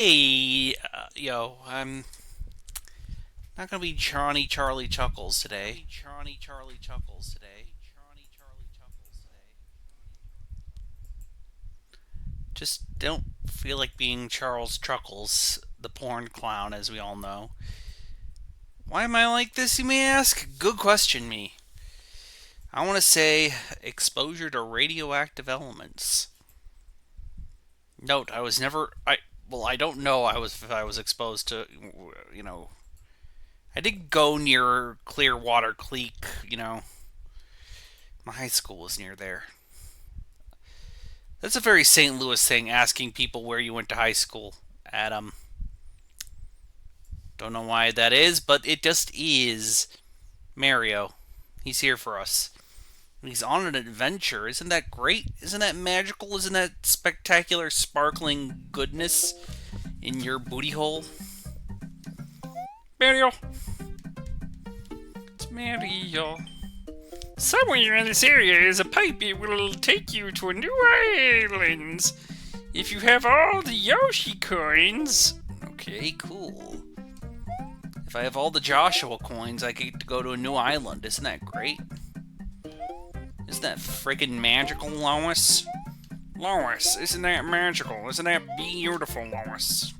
Hey, I'm not gonna be Johnny Charlie Chuckles today. Just don't feel like being Charles Chuckles, the porn clown, as we all know. Why am I like this, you may ask? Good question, me. I want to say exposure to radioactive elements. Note, I was never. I don't know. If I was exposed to, you know, I did go near Clearwater Creek. My high school was near there. That's a very St. Louis thing, asking people where you went to high school, Adam. Don't know why that is, but it just is. Mario. He's here for us. He's on an adventure. Isn't that great? Isn't that magical? Isn't that spectacular, sparkling goodness in your booty hole? Mario. It's Mario. Somewhere in this area is a pipe. It will take you to a new island. If you have all the Yoshi coins. Okay, cool. If I have all the Joshua coins, I get to go to a new island. Isn't that great? Isn't that friggin' magical, Lois? Lois, isn't that magical? Isn't that beautiful, Lois?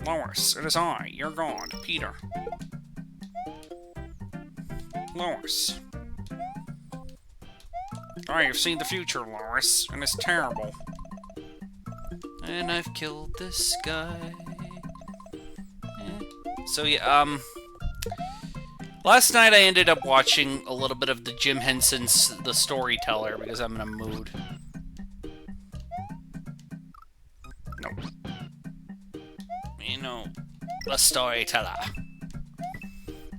Lois, it is I, your god, Peter. Lois. I have seen the future, Lois, and it's terrible. And I've killed this guy. So yeah, last night I ended up watching a little bit of the Jim Henson's The Storyteller because I'm in a mood. No. The Storyteller.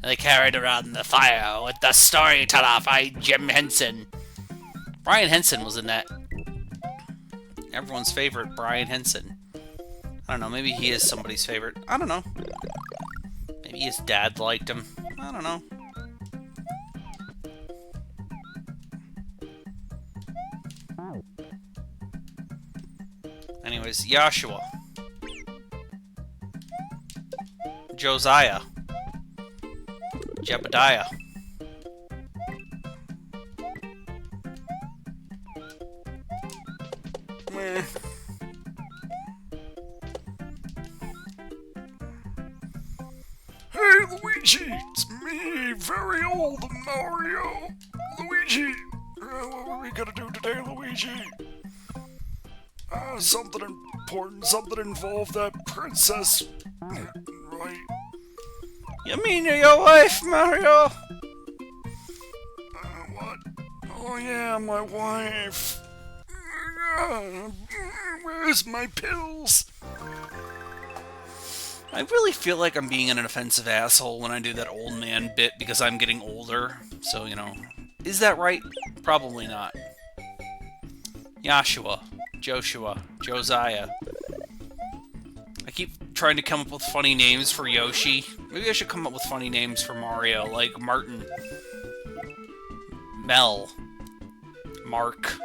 They carried around the fire with the Storyteller by Jim Henson. Brian Henson was in that. Everyone's favorite, Brian Henson. I don't know, maybe he is somebody's favorite. I don't know. Maybe his dad liked him. I don't know. Anyways, Joshua. Josiah. Jebediah. Meh. Hey, Luigi! It's me, very old Mario! Luigi! What are we gonna do today, Luigi? Something important, something involved that princess. Right? You mean your wife, Mario? What? Oh yeah, my wife. Where's my pills? I really feel like I'm being an offensive asshole when I do that old man bit because I'm getting older. So, is that right? Probably not. Joshua, Joshua, Josiah. I keep trying to come up with funny names for Yoshi. Maybe I should come up with funny names for Mario, like Martin, Mel, Mark.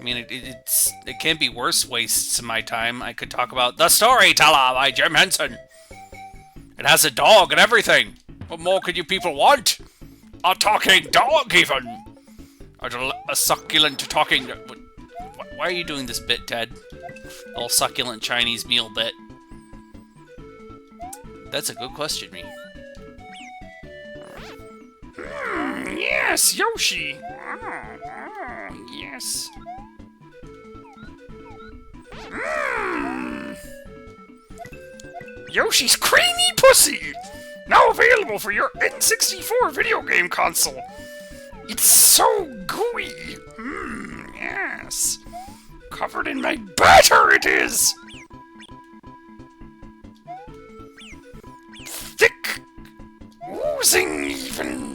I mean, it can't be worse wastes of my time. I could talk about The Storyteller by Jim Henson. It has a dog and everything. What more could you people want? A talking dog, even. A succulent talking... Why are you doing this bit, Ted? All succulent Chinese meal bit. That's a good question, me. Yes, Yoshi. Yes. Yoshi's Creamy Pussy! Now available for your N64 video game console. It's so gooey. Yes. Covered in my batter it is! Thick, oozing even.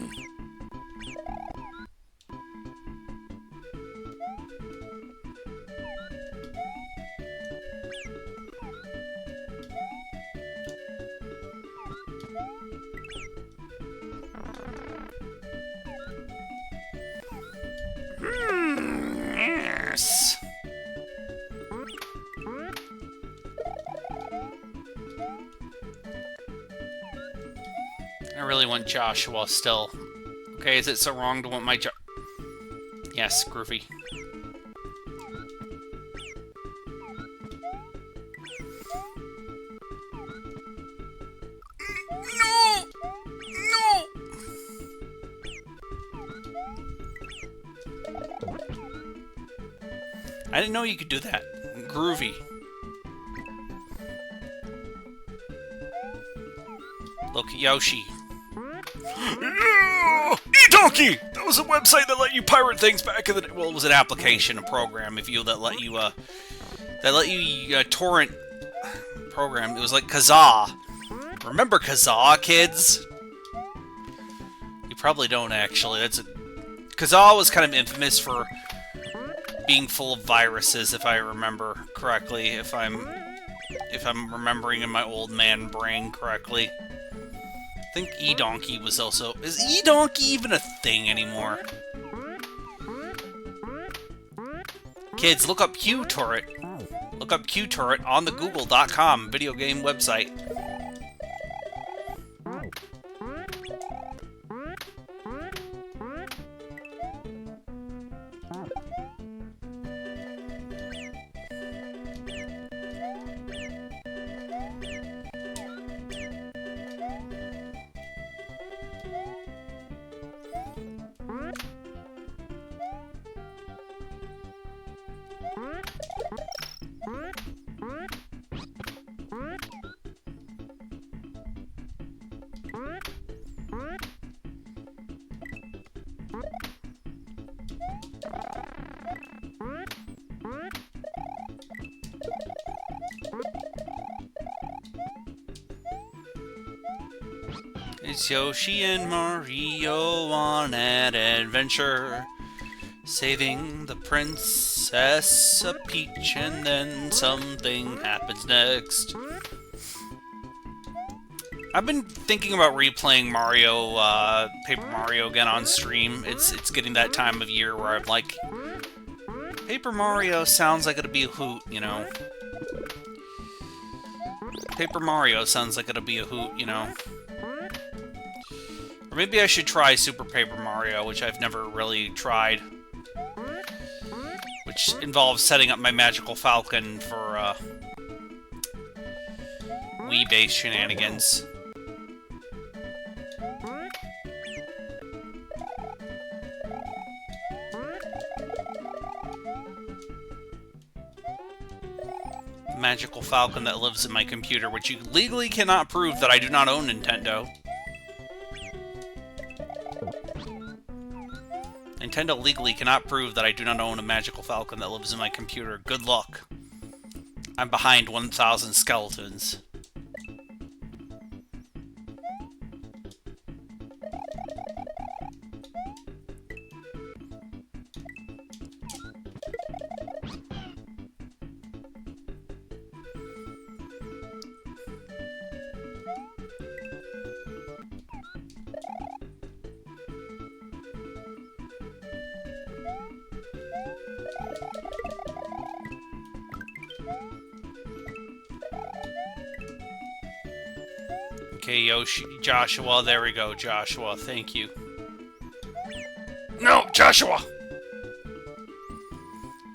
Yes. I really want Joshua still. Okay, is it so wrong to want my Yes, groovy. No! No! I didn't know you could do that. Groovy. Look, Yoshi. E-Donkey! That was a website that let you pirate things back in the day. Well, it was an application, a program, if you that let you torrent program. It was like Kazaa. Remember Kazaa, kids? You probably don't actually. Kazaa was kind of infamous for being full of viruses, if I remember correctly. If I'm remembering in my old man brain correctly. I think E-Donkey was also... Is E-Donkey even a thing anymore? Kids, look up QTorrent. Look up QTorrent on the Google.com video game website. It's Yoshi and Mario on an adventure, saving the Princess Peach, and then something happens next. I've been thinking about replaying Paper Mario again on stream. It's getting that time of year where I'm like, Paper Mario sounds like it'll be a hoot, you know? Paper Mario sounds like it'll be a hoot, you know? Or maybe I should try Super Paper Mario, which I've never really tried. Which involves setting up my Magical Falcon for, Wii-based shenanigans. Magical Falcon that lives in my computer, which you legally cannot prove that I do not own Nintendo. Nintendo legally cannot prove that I do not own a Magical Falcon that lives in my computer. Good luck. I'm behind 1,000 skeletons. Okay, Joshua, there we go, Joshua, thank you. No, Joshua!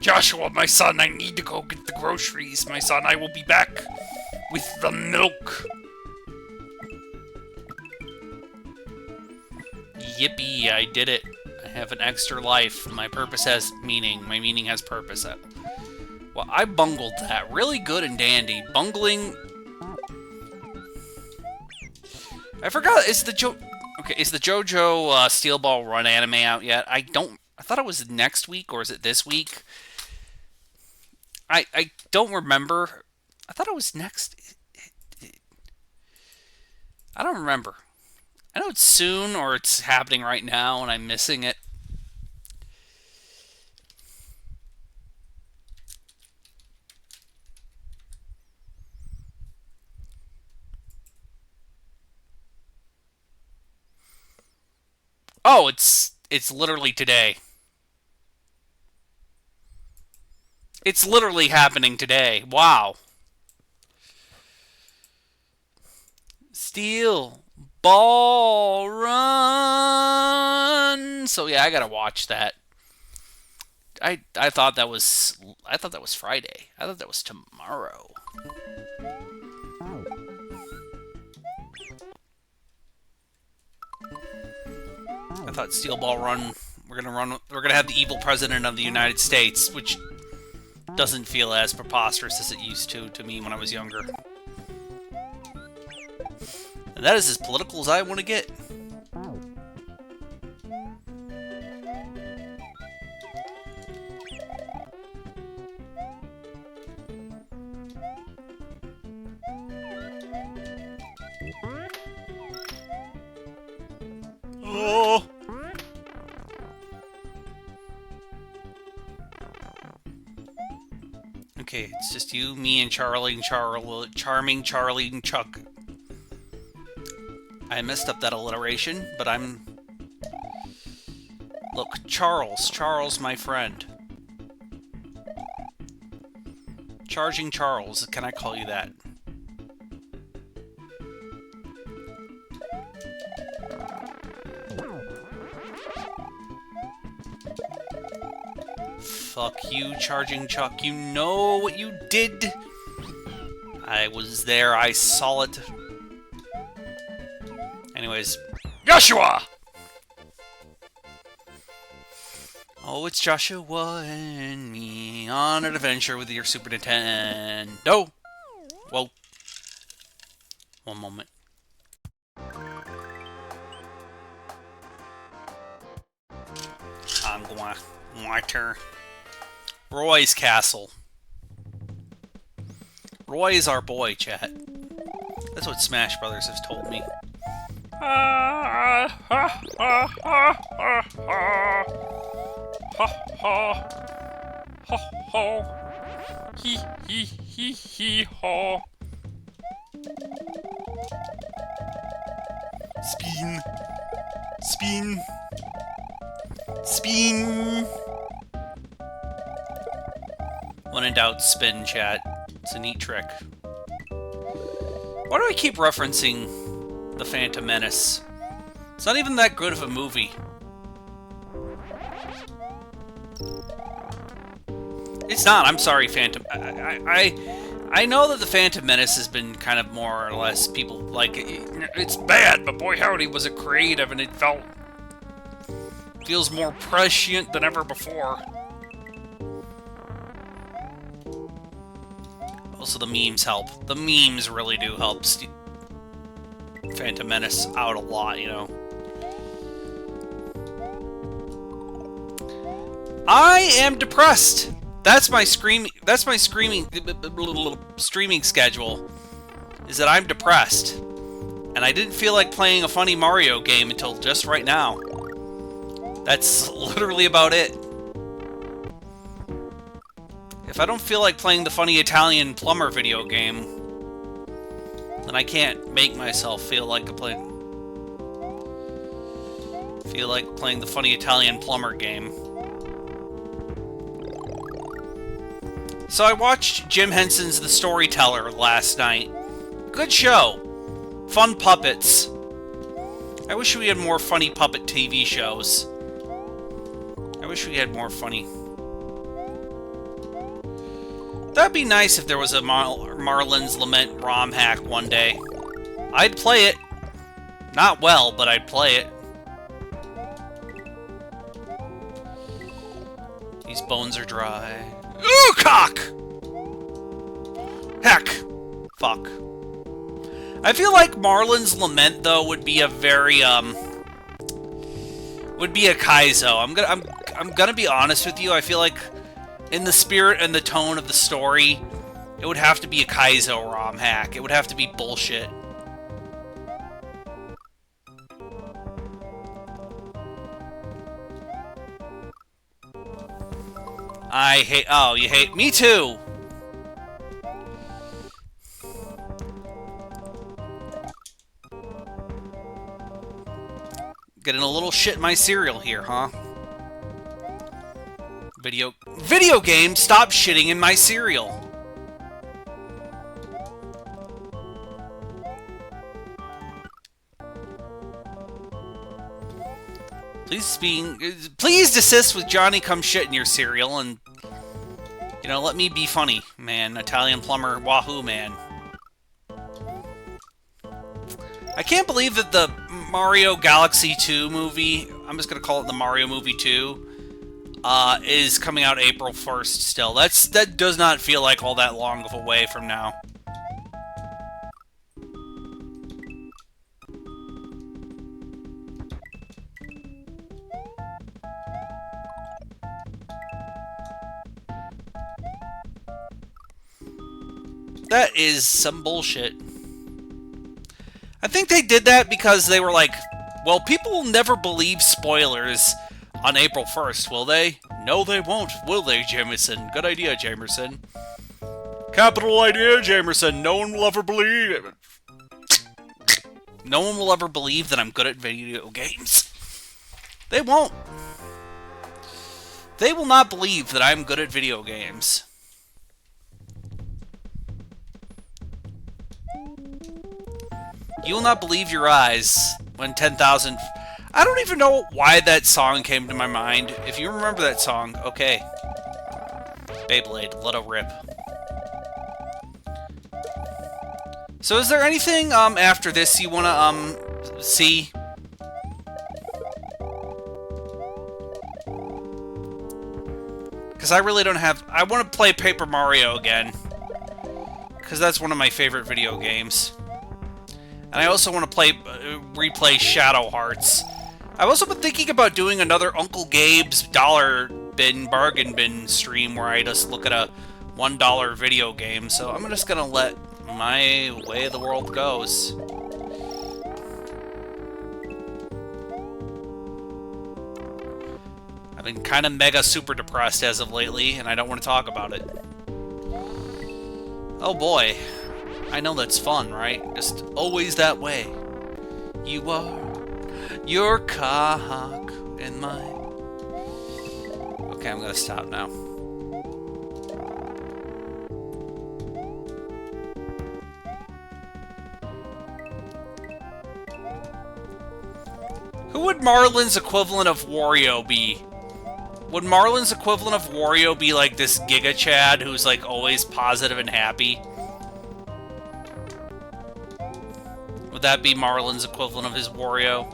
Joshua, my son, I need to go get the groceries. My son, I will be back with the milk. Yippee, I did it. I have an extra life. My purpose has meaning. My meaning has purpose. Well, I bungled that. Really good and dandy. Bungling... I forgot, is the JoJo Steel Ball Run anime out yet? I thought it was next week, or is it this week? I don't remember. I thought it was next. I don't remember. I know it's soon, or it's happening right now, and I'm missing it. Oh, it's literally today. It's literally happening today. Wow. Steel Ball Run. So yeah, I gotta watch that. I thought that was Friday. I thought that was tomorrow. I thought Steel Ball Run. We're gonna have the evil president of the United States, which doesn't feel as preposterous as it used to me when I was younger. And that is as political as I want to get. Oh. Okay, it's just you, me, and Charming Charlie and Chuck. I messed up that alliteration, but I'm... Look, Charles, my friend. Charging Charles, can I call you that? Fuck you, Charging Chuck. You know what you did. I was there. I saw it. Anyways, Joshua! Oh, it's Joshua and me on an adventure with your Super Nintendo. Whoa. One moment. I'm going water. Roy's Castle. Roy is our boy, chat. That's what Smash Brothers has told me. Ha ha ha ha ha ha. Ha ha. Ha ha. Hee hee hee hee ha. Spin. Spin. Spin. When in doubt, spin, chat. It's a neat trick. Why do I keep referencing The Phantom Menace? It's not even that good of a movie. It's not. I'm sorry, Phantom. I know that The Phantom Menace has been kind of more or less people like it. It's bad, but boy howdy was it creative, and it feels more prescient than ever before. Also, the memes help. The memes really do help Phantom Menace out a lot, you know. I am depressed. That's my streaming schedule. Is that I'm depressed. And I didn't feel like playing a funny Mario game until just right now. That's literally about it. If I don't feel like playing the funny Italian plumber video game, then I can't make myself feel like playing the funny Italian plumber game. So I watched Jim Henson's The Storyteller last night. Good show. Fun puppets. I wish we had more funny puppet TV shows. I wish we had more funny... That'd be nice if there was a Marlin's Lament ROM hack one day. I'd play it. Not well, but I'd play it. These bones are dry. Ooh, cock! Heck. Fuck. I feel like Marlin's Lament, though, would be a very, would be a Kaizo. I'm gonna be honest with you. I feel like in the spirit and the tone of the story, it would have to be a Kaizo ROM hack. It would have to be bullshit. I hate... Oh, you hate... Me too! Getting a little shit in my cereal here, huh? Video game, stop shitting in my cereal. Please desist with Johnny come shit in your cereal and, you know, let me be funny, man. Italian plumber, wahoo, man. I can't believe that the Mario Galaxy 2 movie, I'm just gonna call it the Mario Movie 2, is coming out April 1st still. That does not feel like all that long of a way from now. That is some bullshit. I think they did that because they were like, well, people will never believe spoilers on April 1st, will they? No, they won't, will they, Jamerson? Good idea, Jamerson. Capital idea, Jamerson. No one will ever believe it. No one will ever believe that I'm good at video games. They won't. They will not believe that I'm good at video games. You will not believe your eyes when 10,000... I don't even know why that song came to my mind. If you remember that song, okay. Beyblade, let it rip. So is there anything after this you want to see? Because I really don't have... I want to play Paper Mario again. Because that's one of my favorite video games. And I also want to replay Shadow Hearts. I've also been thinking about doing another Uncle Gabe's Dollar Bin, Bargain Bin stream where I just look at a $1 video game. So I'm just going to let my way the world goes. I've been kind of mega super depressed as of lately, and I don't want to talk about it. Oh boy. I know that's fun, right? Just always that way. You are your cock and mine. Okay, I'm gonna stop now. Who would Marlin's equivalent of Wario be? Would Marlin's equivalent of Wario be like this Giga Chad who's like always positive and happy? Would that be Marlin's equivalent of his Wario?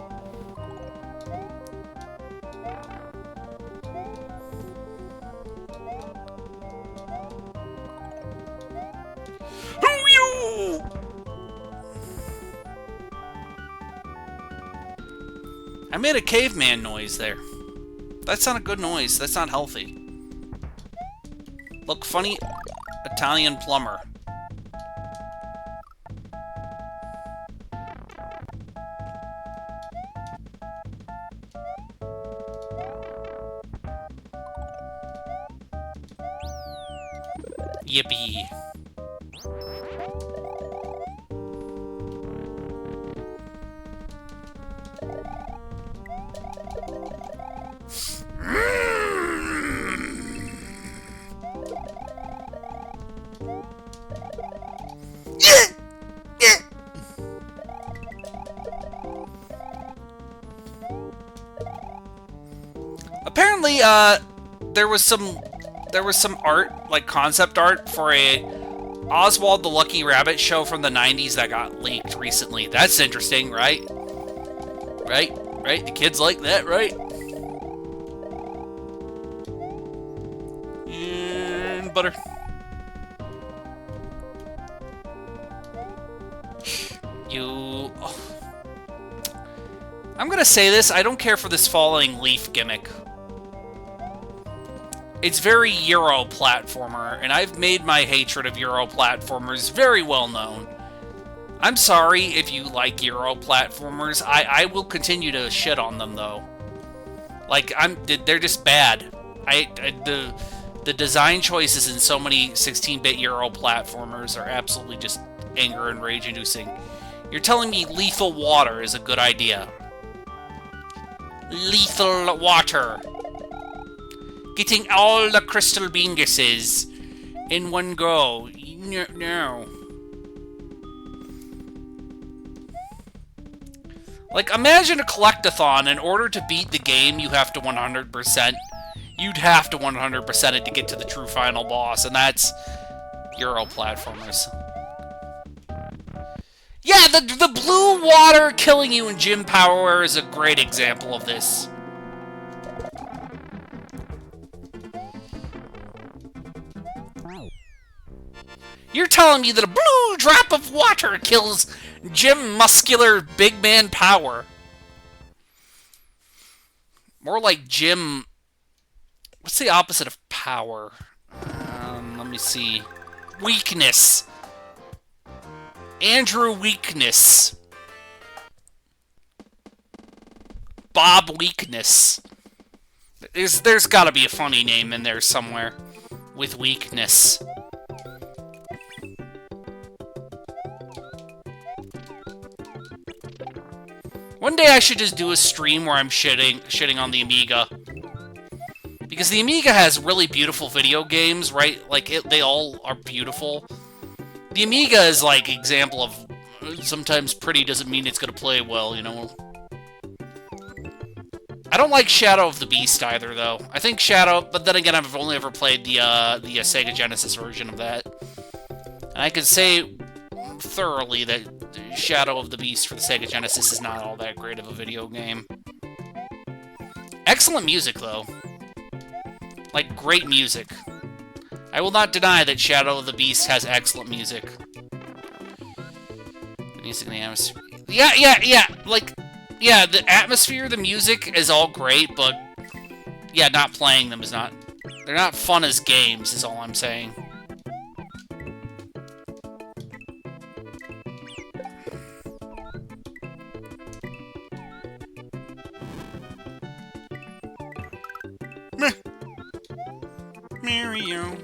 Who you? I made a caveman noise there. That's not a good noise. That's not healthy. Look, funny Italian plumber. Yippee. Apparently, there was some art, like concept art, for a Oswald the Lucky Rabbit show from the 90s that got leaked recently. That's interesting, right? Right? The kids like that, right? And butter. You... Oh. I'm gonna say this, I don't care for this falling leaf gimmick. It's very Euro platformer, and I've made my hatred of Euro platformers very well known. I'm sorry if you like Euro platformers. I will continue to shit on them though. Like they're just bad. The design choices in so many 16-bit Euro platformers are absolutely just anger and rage-inducing. You're telling me lethal water is a good idea? Lethal water. Getting all the crystal binguses in one go. No. Like, imagine a collectathon. In order to beat the game, you have to 100%. You'd have to 100% it to get to the true final boss, and that's Euro platformers. Yeah, the blue water killing you in Gym Power is a great example of this. You're telling me that a blue drop of water kills Gym Muscular Big Man Power? More like Gym... What's the opposite of power? Let me see. Weakness. Andrew Weakness. Bob Weakness. There's gotta be a funny name in there somewhere. With weakness. One day I should just do a stream where I'm shitting on the Amiga. Because the Amiga has really beautiful video games, right? Like, they all are beautiful. The Amiga is, like, example of sometimes pretty doesn't mean it's gonna play well, you know? I don't like Shadow of the Beast either, though. I think Shadow... But then again, I've only ever played the Sega Genesis version of that. And I could say thoroughly that Shadow of the Beast for the Sega Genesis is not all that great of a video game. Excellent music, though. Like, great music. I will not deny that Shadow of the Beast has excellent music. The music in the atmosphere... Yeah, like... Yeah, the atmosphere, the music is all great, but... Yeah, not playing them is not... They're not fun as games, is all I'm saying. Meh. Mario.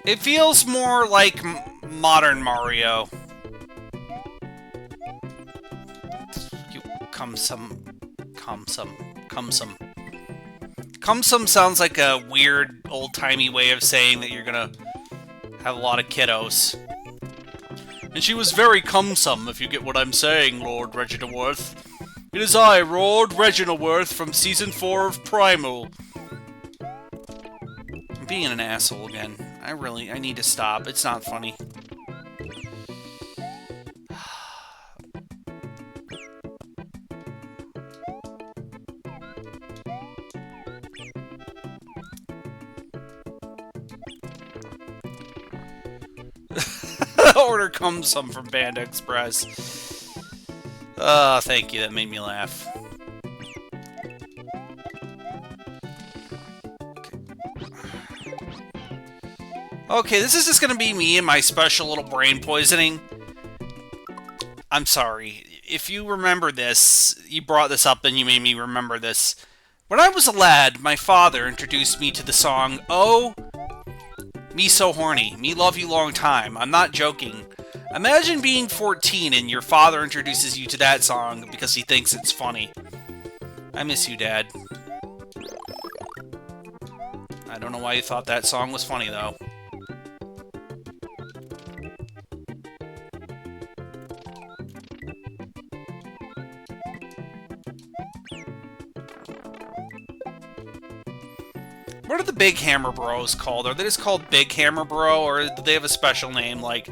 It feels more like modern Mario. You come some. Cumsome sounds like a weird, old-timey way of saying that you're gonna have a lot of kiddos. And she was very cumsome, if you get what I'm saying, Lord Reginaldworth. It is I, Lord Reginaldworth, from Season 4 of Primal. I'm being an asshole again. I need to stop. It's not funny. Order comes some from Band Express. Thank you. That made me laugh. Okay, this is just gonna be me and my special little brain poisoning. I'm sorry. If you remember this, you brought this up and you made me remember this. When I was a lad, my father introduced me to the song, Oh, Me So Horny, Me Love You Long Time. I'm not joking. Imagine being 14 and your father introduces you to that song because he thinks it's funny. I miss you, Dad. I don't know why you thought that song was funny, though. What are the Big Hammer Bros called? Are they just called Big Hammer Bro, or do they have a special name like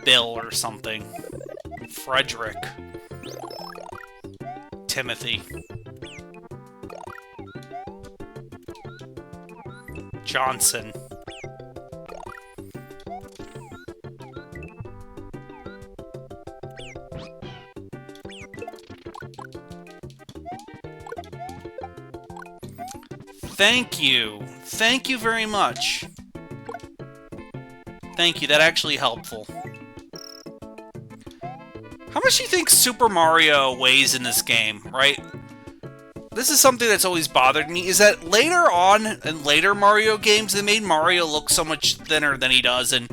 Bill or something? Frederick. Timothy. Johnson. Thank you. Thank you very much. Thank you, that's actually helpful. How much do you think Super Mario weighs in this game, right? This is something that's always bothered me, is that later on, in later Mario games, they made Mario look so much thinner than he does in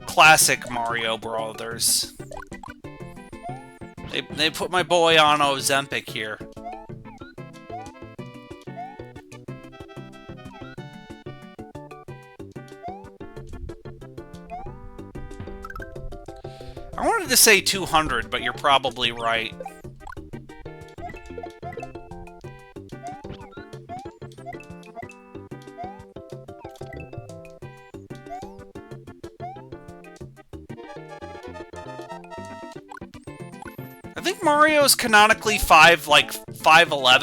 classic Mario Brothers. They put my boy on Ozempic here. I wanted to say 200, but you're probably right. I think Mario's canonically 5'11"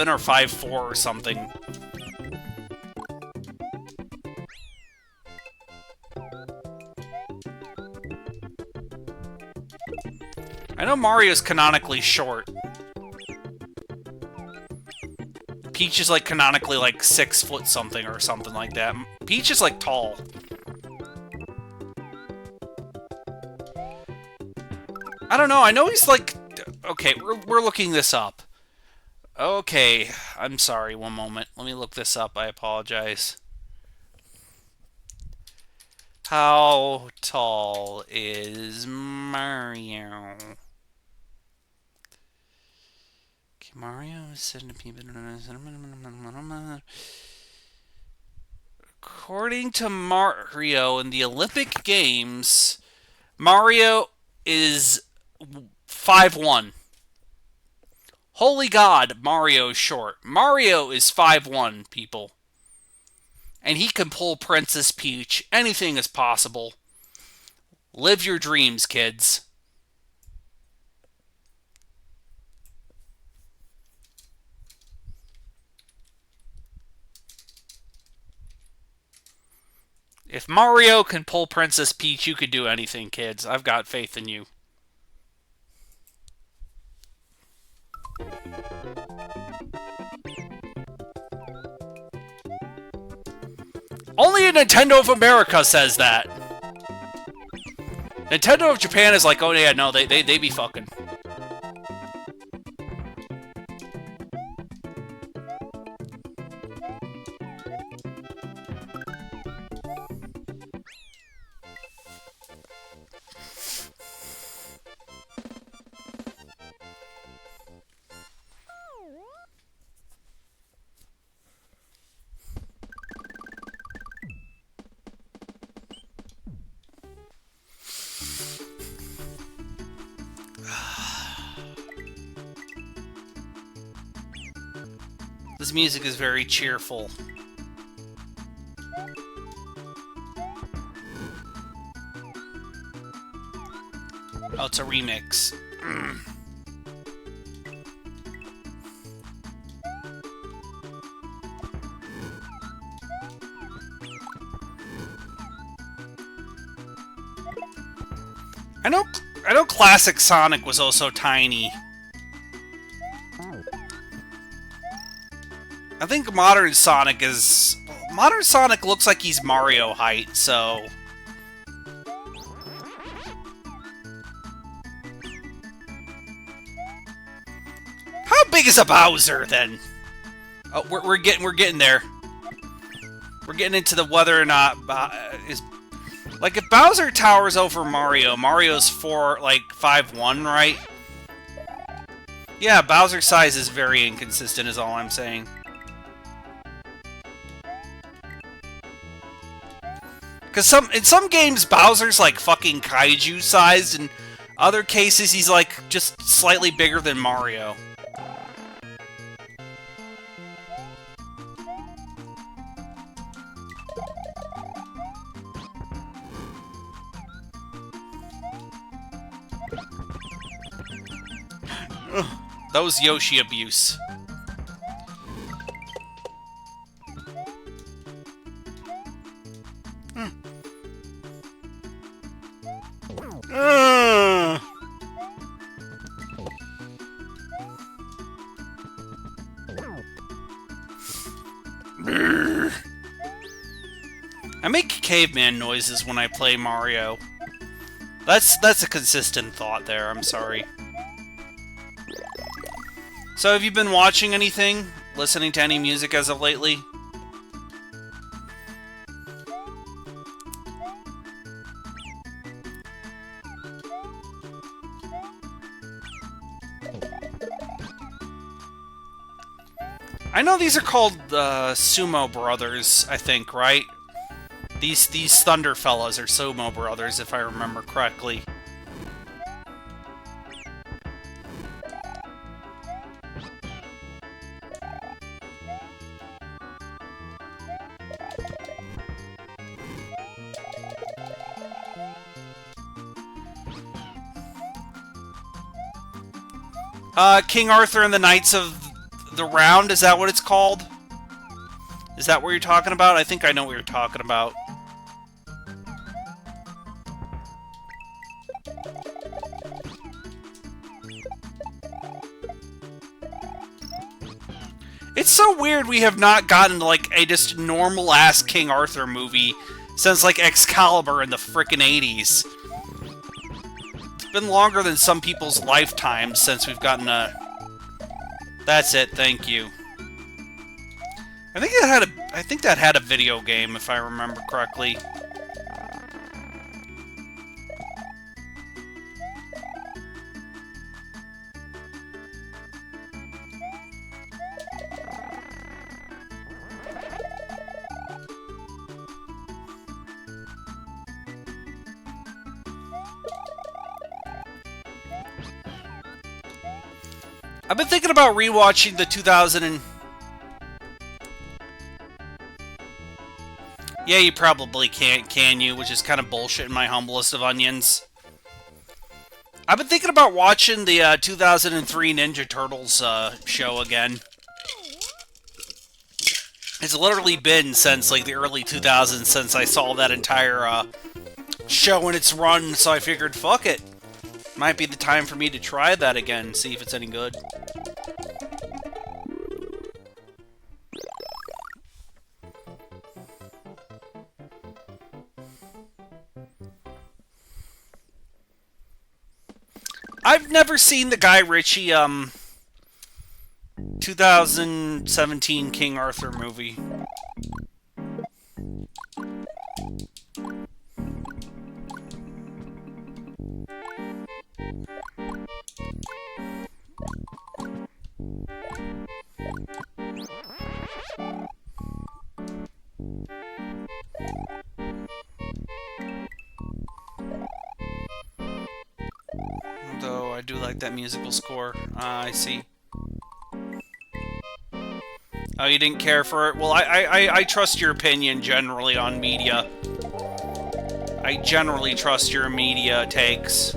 or 5'4" or something. I know Mario's canonically short. Peach is like canonically like 6 foot something or something like that. Peach is like tall. I don't know, I know he's like... Okay, we're looking this up. Okay, I'm sorry, one moment. Let me look this up, I apologize. How tall is Mario? Okay, Mario is... According to Mario in the Olympic Games, Mario is 5'1". Holy God, Mario's short. Mario is 5'1", people. And he can pull Princess Peach. Anything is possible. Live your dreams, kids. If Mario can pull Princess Peach, you can do anything, kids. I've got faith in you. Only a Nintendo of America says that. Nintendo of Japan is like, oh yeah, no, they be fucking. This music is very cheerful. Oh, it's a remix. I know classic Sonic was also tiny. I think modern Sonic is... Modern Sonic looks like he's Mario height, so... How big is a Bowser, then? Oh, we're getting there. We're getting into the whether or not... is like, if Bowser towers over Mario, Mario's 5'1", right? Yeah, Bowser's size is very inconsistent, is all I'm saying. Because in some games, Bowser's like fucking kaiju-sized, and other cases, he's like just slightly bigger than Mario. That was Yoshi abuse. I make caveman noises when I play Mario. That's a consistent thought there, I'm sorry. So have you been watching anything? Listening to any music as of lately? I know these are called Sumo Brothers, I think, right? These Thunder fellas are Sumo Brothers, if I remember correctly. King Arthur and the Knights of the Round, is that what it's called? Is that what you're talking about? I think I know what you're talking about. It's so weird we have not gotten like a just normal-ass King Arthur movie since like Excalibur in the frickin' 80s. It's been longer than some people's lifetimes since we've gotten a... That's it, thank you. I think that had a video game, if I remember correctly. I've been thinking about rewatching the 2000 and... Yeah, you probably can't, can you? Which is kind of bullshit in my humblest of onions. I've been thinking about watching the 2003 Ninja Turtles show again. It's literally been since like the early 2000s since I saw that entire show in its run, so I figured, fuck it. Might be the time for me to try that again, see if it's any good. I've never seen the Guy Ritchie 2017 King Arthur movie. Though I do like that musical score. I see. Oh, you didn't care for it? Well, I trust your opinion generally on media. I generally trust your media takes.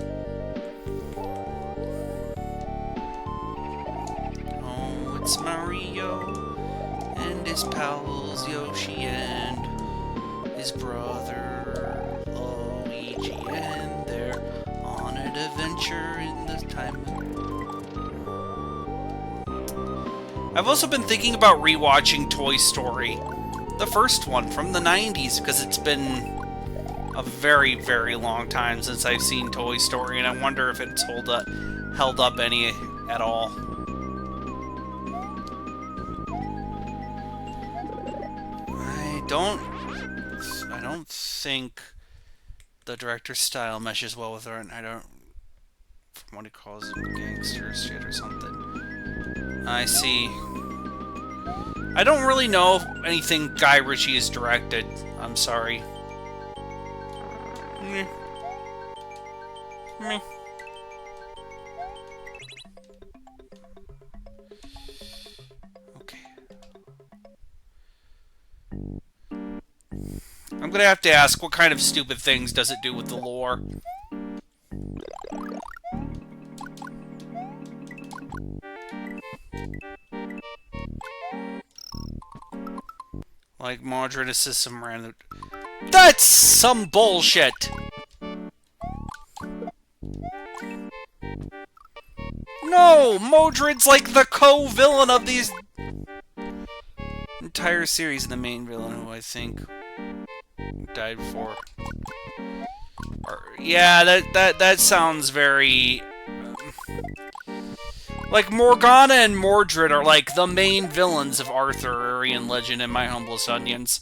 Oh, it's Mario and his pals Yoshi and his brother Luigi, and they're on an adventure in the time. I've also been thinking about rewatching Toy Story, the first one from the 90s, because it's been a very, very long time since I've seen Toy Story, and I wonder if it's held up any at all. I don't think the director's style meshes well with her, and I don't, from what he calls them, gangster shit or something. I see. I don't really know if anything Guy Ritchie has directed. I'm sorry. Meh. Meh. Okay. I'm gonna have to ask, what kind of stupid things does it do with the lore? Like, Modred assists some random... That's some bullshit! No! Modred's like the co-villain of these... entire series, and the main villain, who I think died before. Yeah, that sounds very... Like, Morgana and Mordred are, like, the main villains of Arthurian legend, in my humblest onions.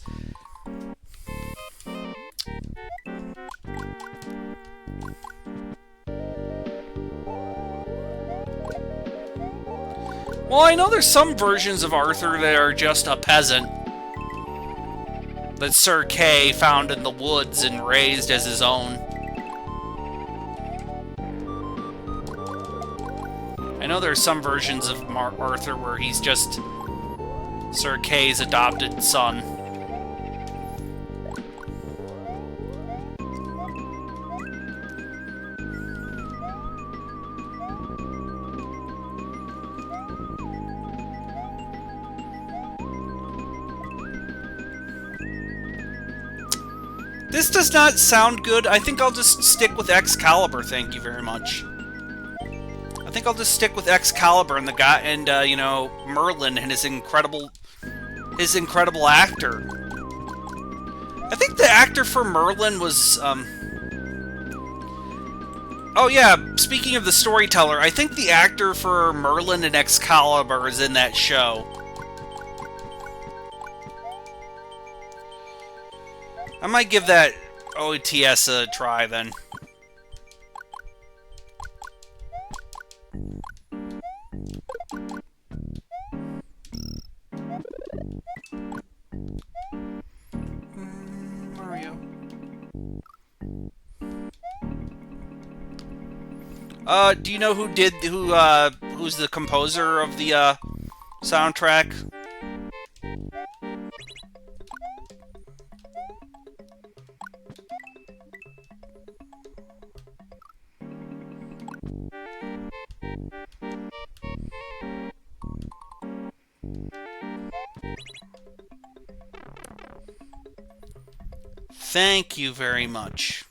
Well, I know there's some versions of Arthur that are just a peasant that Sir Kay found in the woods and raised as his own. I know there's some versions of Arthur where he's just Sir Kay's adopted son. This does not sound good. I think I'll just stick with Excalibur, thank you very much. I think I'll just stick with Excalibur and the guy, and you know, Merlin and his incredible actor. I think the actor for Merlin was, oh yeah, speaking of the storyteller, I think the actor for Merlin and Excalibur is in that show. I might give that OTS a try, then. Mario. Do you know who's the composer of the, soundtrack? Thank you very much.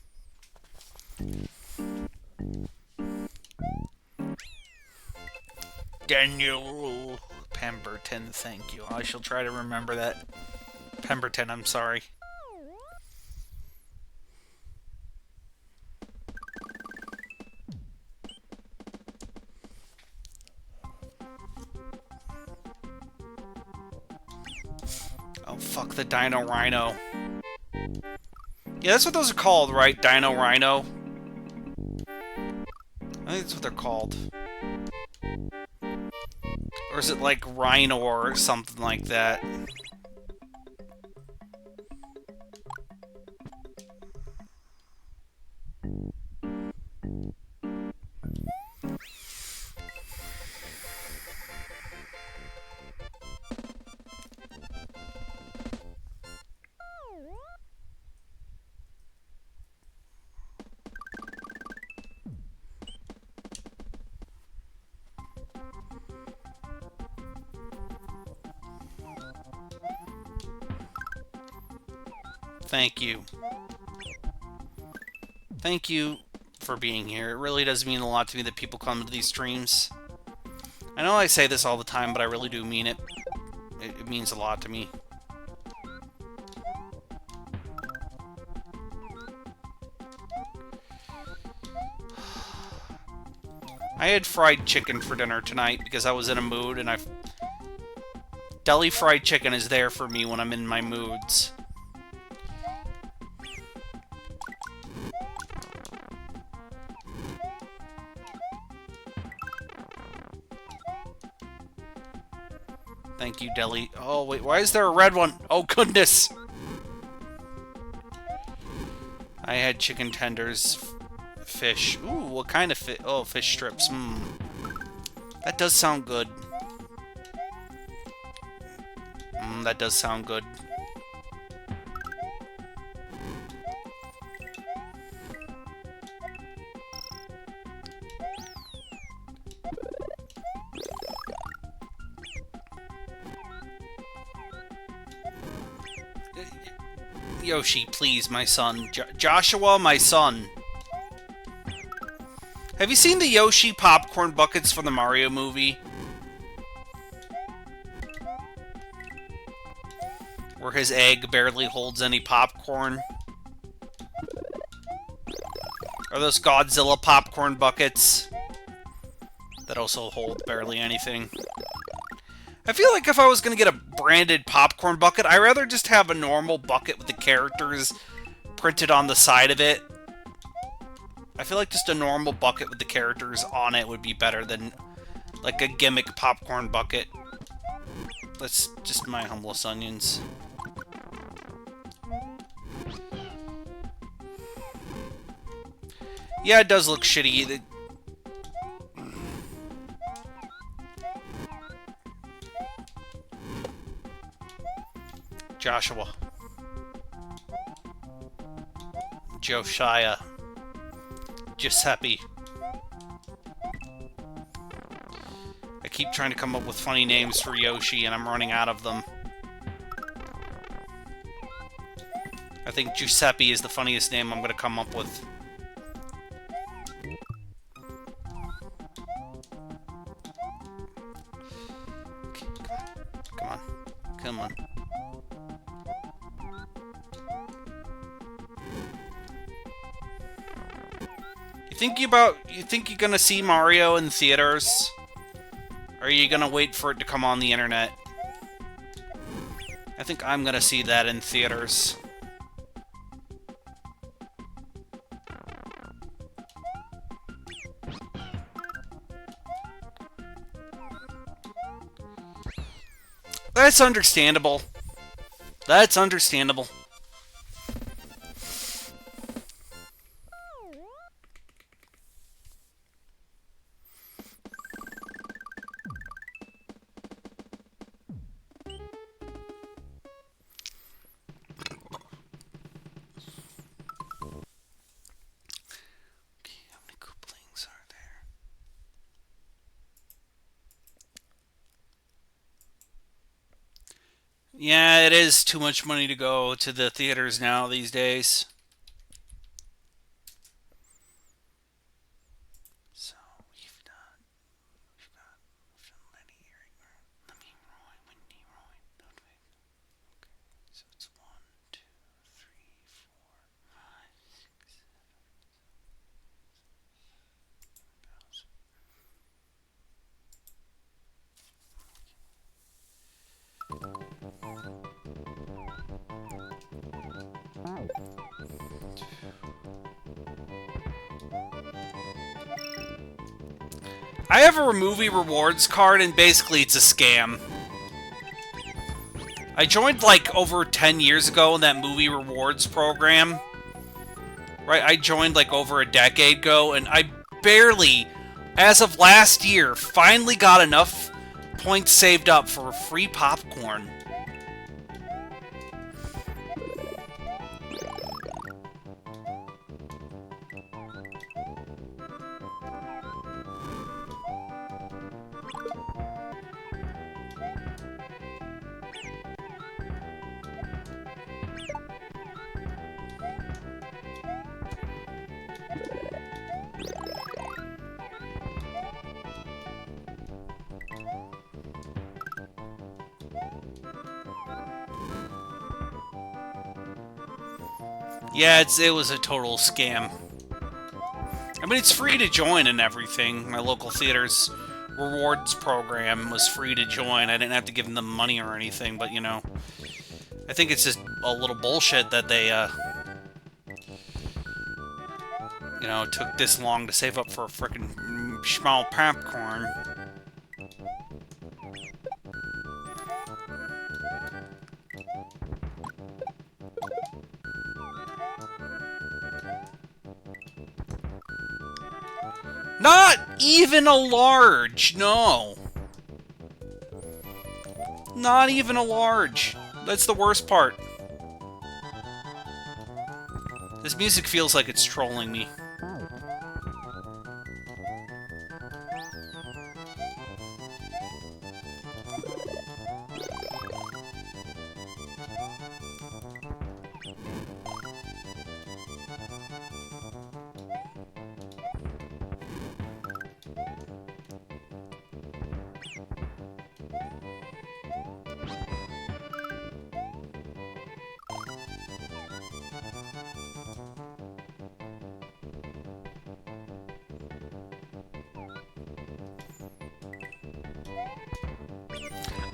Daniel Pemberton, thank you. I shall try to remember that. Pemberton, I'm sorry. Oh, fuck the Dino Rhino. Yeah, that's what those are called, right? Dino Rhino? I think that's what they're called. Or is it like Rhino or something like that? Thank you. Thank you for being here. It really does mean a lot to me that people come to these streams. I know I say this all the time, but I really do mean it. It means a lot to me. I had fried chicken for dinner tonight because I was in a mood, and deli fried chicken is there for me when I'm in my moods. Thank you, Deli. Oh, wait, why is there a red one? Oh, goodness! I had chicken tenders, fish. Ooh, what kind of fish? Oh, fish strips. That does sound good. That does sound good. Yoshi, please, my son. Joshua, my son. Have you seen the Yoshi popcorn buckets from the Mario movie? Where his egg barely holds any popcorn. Or those Godzilla popcorn buckets that also hold barely anything. I feel like if I was going to get a branded popcorn bucket, I'd rather just have a normal bucket with the characters printed on the side of it. I feel like just a normal bucket with the characters on it would be better than like a gimmick popcorn bucket. That's just my humblest onions. Yeah, it does look shitty. Joshua. Josiah. Giuseppe. I keep trying to come up with funny names for Yoshi, and I'm running out of them. I think Giuseppe is the funniest name I'm going to come up with. Okay, come on. Come on. You think you're gonna see Mario in theaters? Or are you gonna wait for it to come on the internet? I think I'm gonna see that in theaters. That's understandable. That's understandable. Yeah, it is too much money to go to the theaters now these days. So we've got Lenny Earing. Let me Roy, Wendy Roy. Okay, so it's 1, 2, 3, 4, 5, 6, 7,000. I have a movie rewards card, and basically it's a scam. I joined like over 10 years ago in that movie rewards program. Right, I joined like over a decade ago, and I barely, as of last year, finally got enough points saved up for free popcorn. Yeah, it was a total scam. I mean, it's free to join and everything. My local theater's rewards program was free to join. I didn't have to give them money or anything, but, you know, I think it's just a little bullshit that they, you know, took this long to save up for a frickin' small popcorn. Not even a large, no. Not even a large. That's the worst part. This music feels like it's trolling me.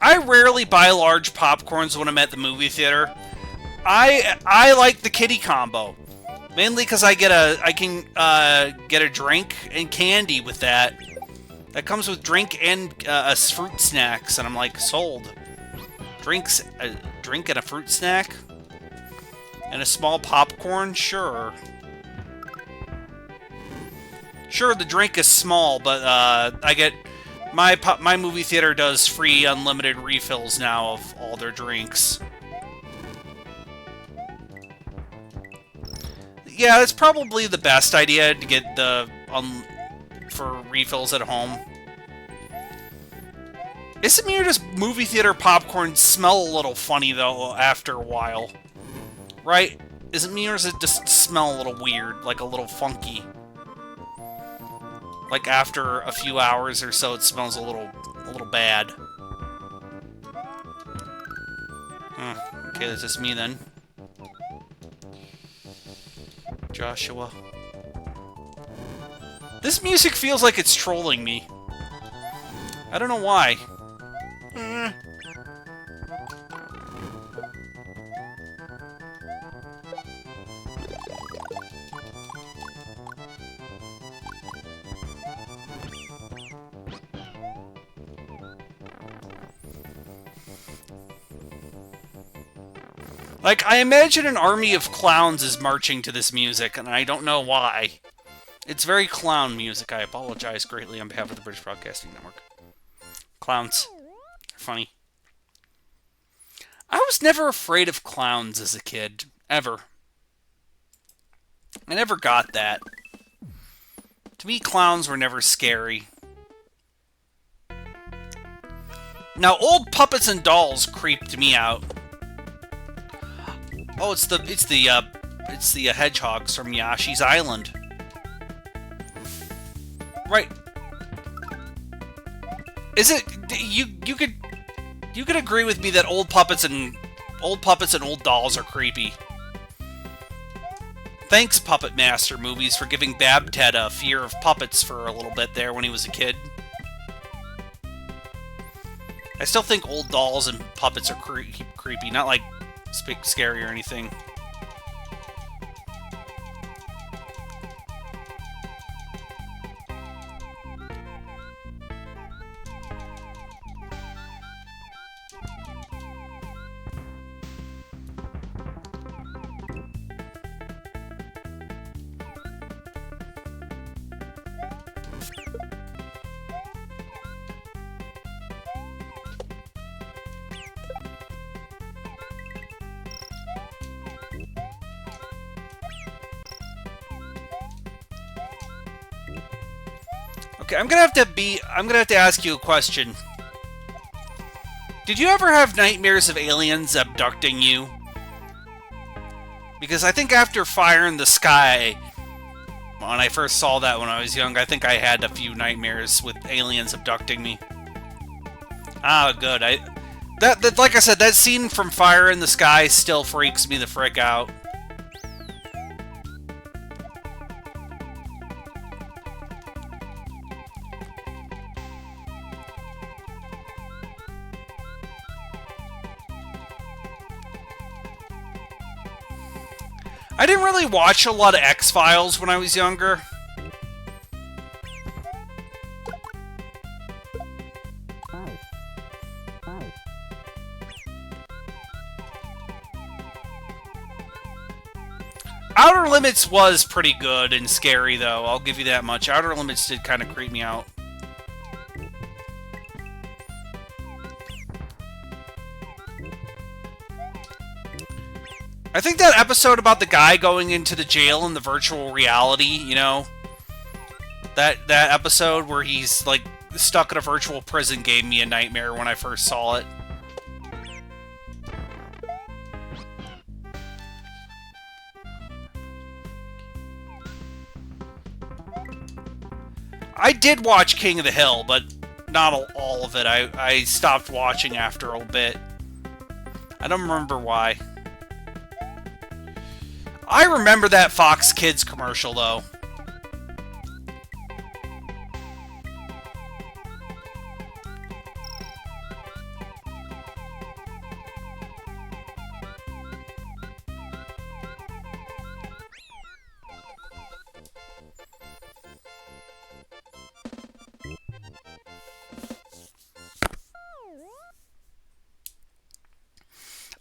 I rarely buy large popcorns when I'm at the movie theater. I like the kitty combo, mainly because I can get a drink and candy with that. That comes with drink and a fruit snacks, and I'm like, sold. A drink and a fruit snack, and a small popcorn, sure. Sure, the drink is small, but I get my movie theater does free unlimited refills now of all their drinks. Yeah, it's probably the best idea to get the for refills at home. Isn't me or does movie theater popcorn smell a little funny though after a while? Right? Isn't me or does it just smell a little weird, like a little funky? Like after a few hours or so, it smells a little bad. Okay, that's just me then. Joshua. This music feels like it's trolling me. I don't know why. Like, I imagine an army of clowns is marching to this music, and I don't know why. It's very clown music. I apologize greatly on behalf of the British Broadcasting Network. Clowns. They're funny. I was never afraid of clowns as a kid. Ever. I never got that. To me, clowns were never scary. Now, old puppets and dolls creeped me out. Oh, it's the hedgehogs from Yoshi's Island. Right. Is it you could agree with me that old puppets and old dolls are creepy. Thanks, Puppet Master Movies, for giving Babted a fear of puppets for a little bit there when he was a kid. I still think old dolls and puppets are creepy, not like scary or anything. Okay, I'm gonna have to ask you a question. Did you ever have nightmares of aliens abducting you? Because I think after Fire in the Sky, when I first saw that when I was young, I think I had a few nightmares with aliens abducting me. Ah, good. That like I said, that scene from Fire in the Sky still freaks me the frick out. I didn't really watch a lot of X-Files when I was younger. Outer Limits was pretty good and scary, though. I'll give you that much. Outer Limits did kind of creep me out. I think that episode about the guy going into the jail in the virtual reality, you know? That episode where he's, like, stuck in a virtual prison gave me a nightmare when I first saw it. I did watch King of the Hill, but not all of it. I stopped watching after a bit. I don't remember why. I remember that Fox Kids commercial, though.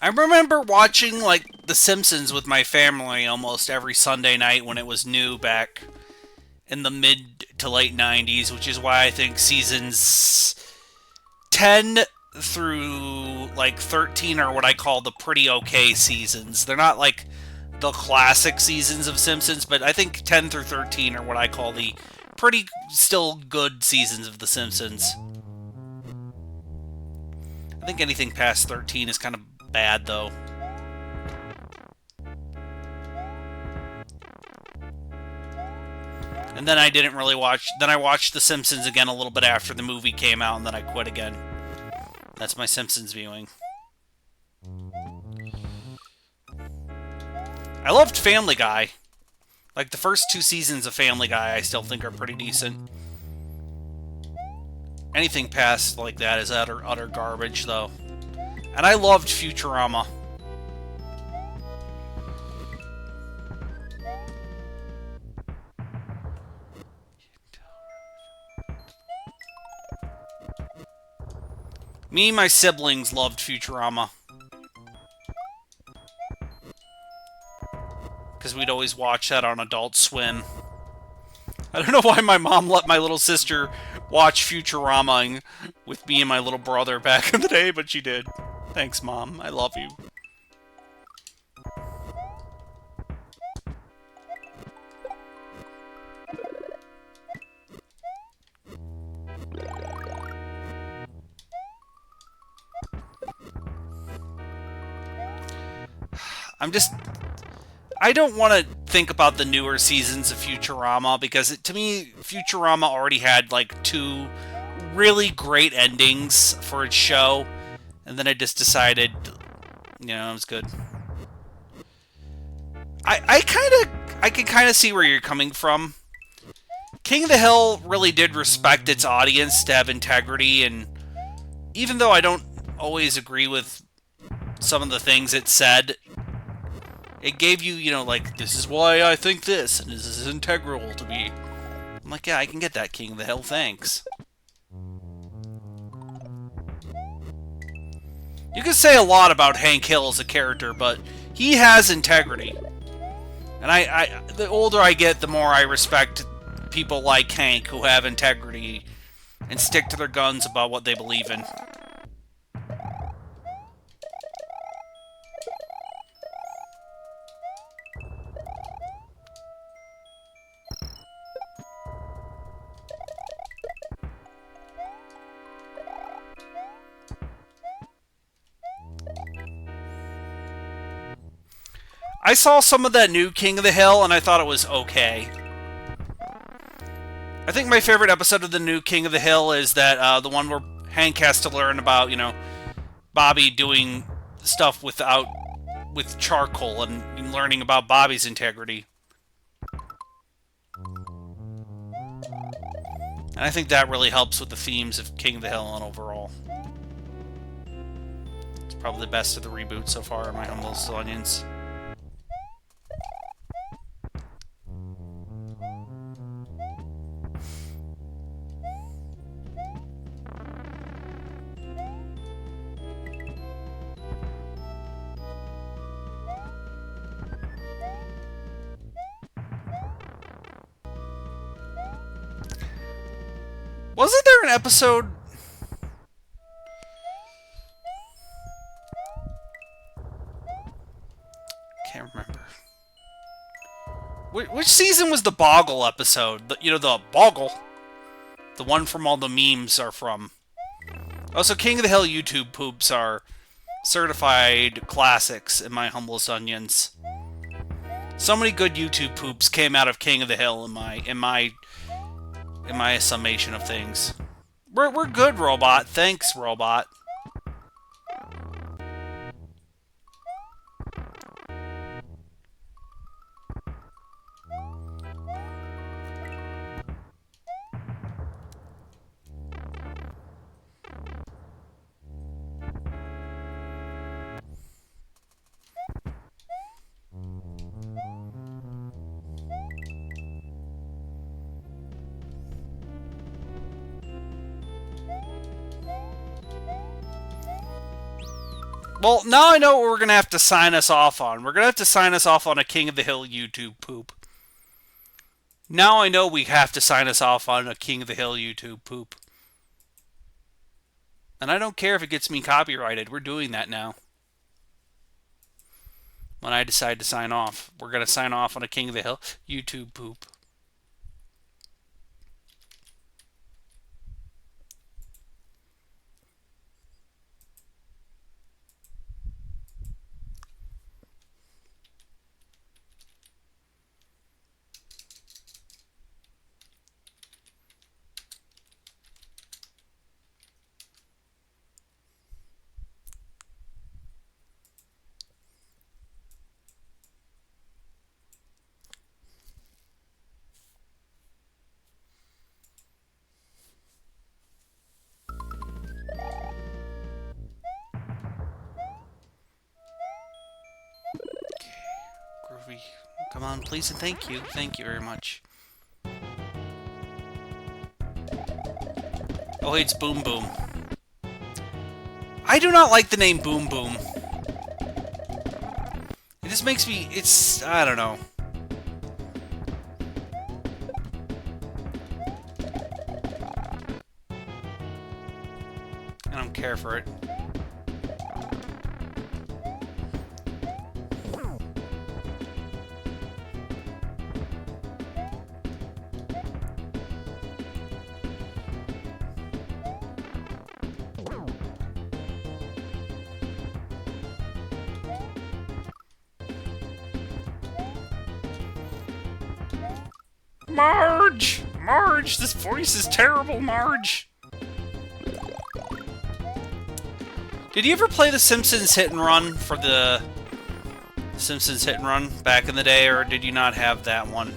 I remember watching, like, The Simpsons with my family almost every Sunday night when it was new back in the mid to late 90s, which is why I think seasons 10 through, like, 13 are what I call the pretty okay seasons. They're not, like, the classic seasons of Simpsons, but I think 10 through 13 are what I call the pretty still good seasons of The Simpsons. I think anything past 13 is kind of bad, though. And then I didn't really watch... Then I watched The Simpsons again a little bit after the movie came out, and then I quit again. That's my Simpsons viewing. I loved Family Guy. Like, the first 2 seasons of Family Guy I still think are pretty decent. Anything past like that is utter garbage, though. And I loved Futurama. Me and my siblings loved Futurama. Because we'd always watch that on Adult Swim. I don't know why my mom let my little sister watch Futurama with me and my little brother back in the day, but she did. Thanks, Mom. I love you. I don't want to think about the newer seasons of Futurama, because to me, Futurama already had, like, 2 really great endings for its show, and then I just decided, you know, it was good. I can kind of see where you're coming from. King of the Hill really did respect its audience to have integrity, and even though I don't always agree with some of the things it said, it gave you, you know, like, this is why I think this, and this is integral to me. I'm like, yeah, I can get that, King of the Hill, thanks. You can say a lot about Hank Hill as a character, but he has integrity. And the older I get, the more I respect people like Hank who have integrity and stick to their guns about what they believe in. I saw some of that new King of the Hill, and I thought it was okay. I think my favorite episode of the new King of the Hill is that the one where Hank has to learn about, you know, Bobby doing stuff with charcoal and learning about Bobby's integrity. And I think that really helps with the themes of King of the Hill and overall. It's probably the best of the reboot so far, in my humble onions. Wasn't there an episode... Can't remember. Which season was the Boggle episode? You know, the Boggle. The one from all the memes are from. Also, King of the Hill YouTube poops are certified classics, in my humblest onions. So many good YouTube poops came out of King of the Hill in my summation of things. We're good, Robot. Thanks, Robot. Well, now I know what we're going to have to sign us off on. We're going to have to sign us off on a King of the Hill YouTube poop. Now I know we have to sign us off on a King of the Hill YouTube poop. And I don't care if it gets me copyrighted. We're doing that now. When I decide to sign off, we're going to sign off on a King of the Hill YouTube poop. Groovy. Come on, please and thank you. Thank you very much. Oh, hey, it's Boom Boom. I do not like the name Boom Boom. It just makes me... It's... I don't know. I don't care for it. Marge! Marge, this voice is terrible, Marge! Did you ever play The Simpsons Hit and Run for the Simpsons Hit and Run back in the day, or did you not have that one?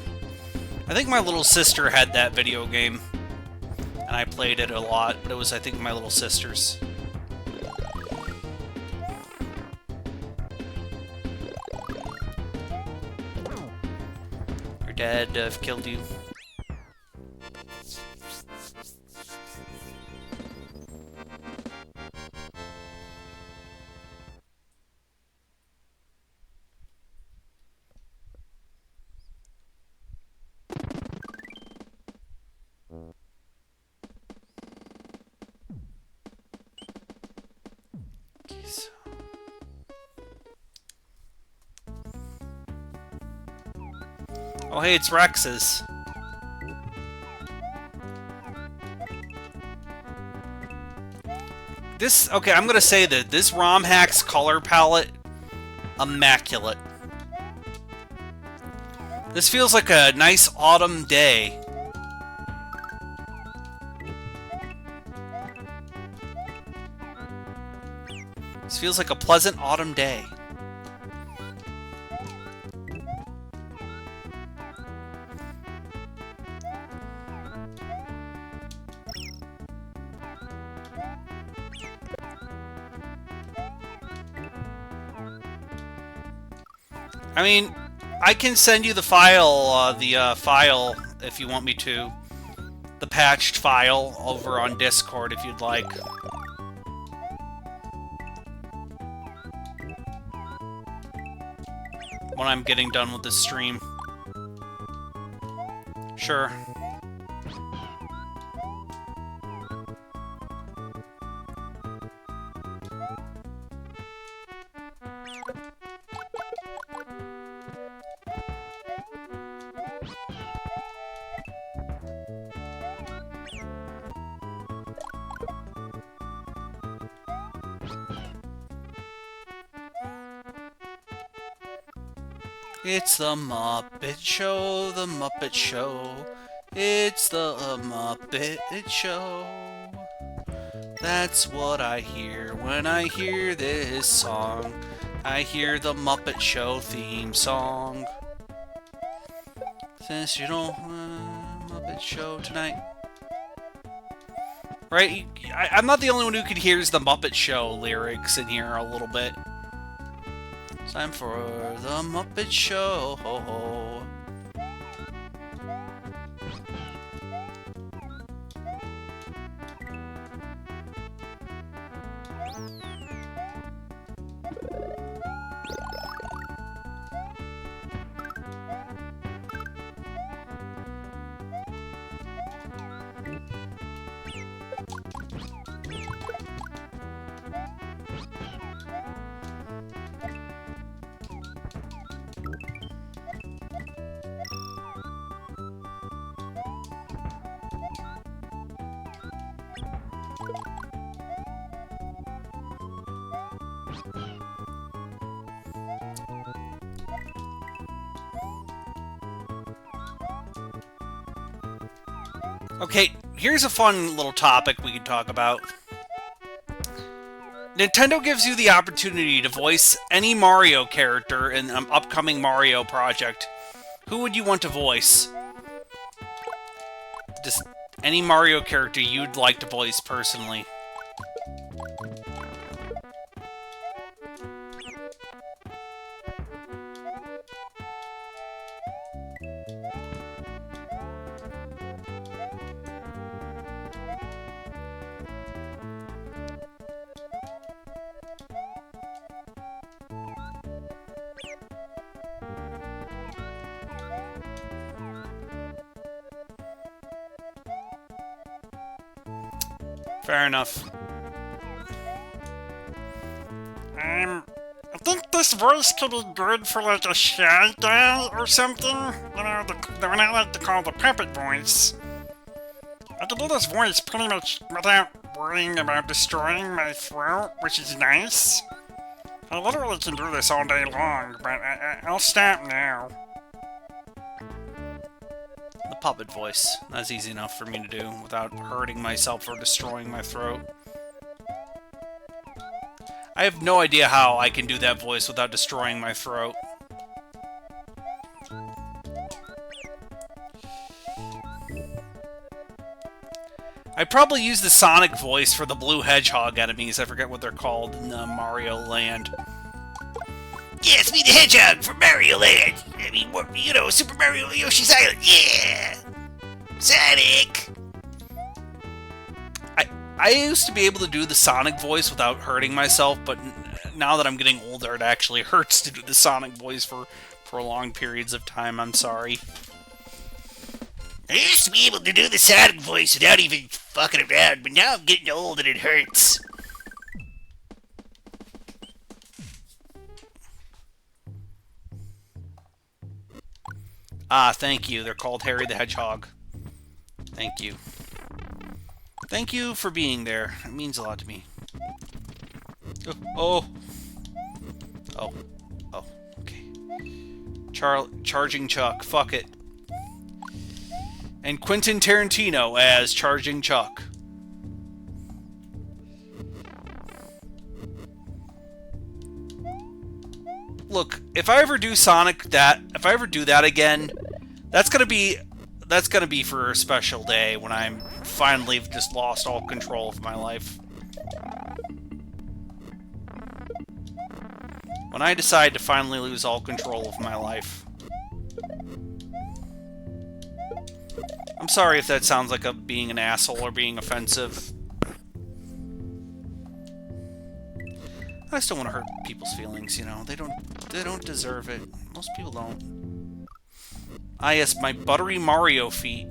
I think my little sister had that video game, and I played it a lot, but it was, I think, my little sister's. Your dad killed you. Oh, hey, it's Rex's. This, okay, I'm gonna say that this ROM Hacks color palette, immaculate. This feels like a nice autumn day. This feels like a pleasant autumn day. I mean, I can send you the file, file, if you want me to. The patched file over on Discord, if you'd like. When I'm getting done with this stream. Sure. It's the Muppet Show, the Muppet Show. It's the Muppet Show. That's what I hear when I hear this song. I hear the Muppet Show theme song. Since you don't Muppet Show tonight. Right? I'm not the only one who can hear the Muppet Show lyrics in here a little bit. Time for the Muppet Show. Okay, here's a fun little topic we can talk about. Nintendo gives you the opportunity to voice any Mario character in an upcoming Mario project. Who would you want to voice? Just any Mario character you'd like to voice personally. Fair enough. I think this voice could be good for like a Shy Guy or something. You know, the one I like to call the puppet voice. I can do this voice pretty much without worrying about destroying my throat, which is nice. I literally can do this all day long, but I'll stop now. The puppet voice. That's easy enough for me to do without hurting myself or destroying my throat. I have no idea how I can do that voice without destroying my throat. I probably use the Sonic voice for the blue hedgehog enemies. I forget what they're called in Mario Land. Yeah, it's me the Hedgehog from Mario Land. I mean, you know, Super Mario Yoshi's Island. Yeah! Sonic! I used to be able to do the Sonic voice without hurting myself, but now that I'm getting older, it actually hurts to do the Sonic voice for prolonged periods of time. I'm sorry. I used to be able to do the Sonic voice without even fucking around, but now I'm getting old and it hurts. Ah, thank you. They're called Harry the Hedgehog. Thank you. Thank you for being there. It means a lot to me. Oh. Okay. Charging Chuck. Fuck it. And Quentin Tarantino as Charging Chuck. Look, if I ever do that again, that's gonna be for a special day when I'm finally just lost all control of my life. When I decide to finally lose all control of my life. I'm sorry if that sounds like being an asshole or being offensive. I just don't want to hurt people's feelings, you know. They don't deserve it. Most people don't. Ah, yes, my buttery Mario feet.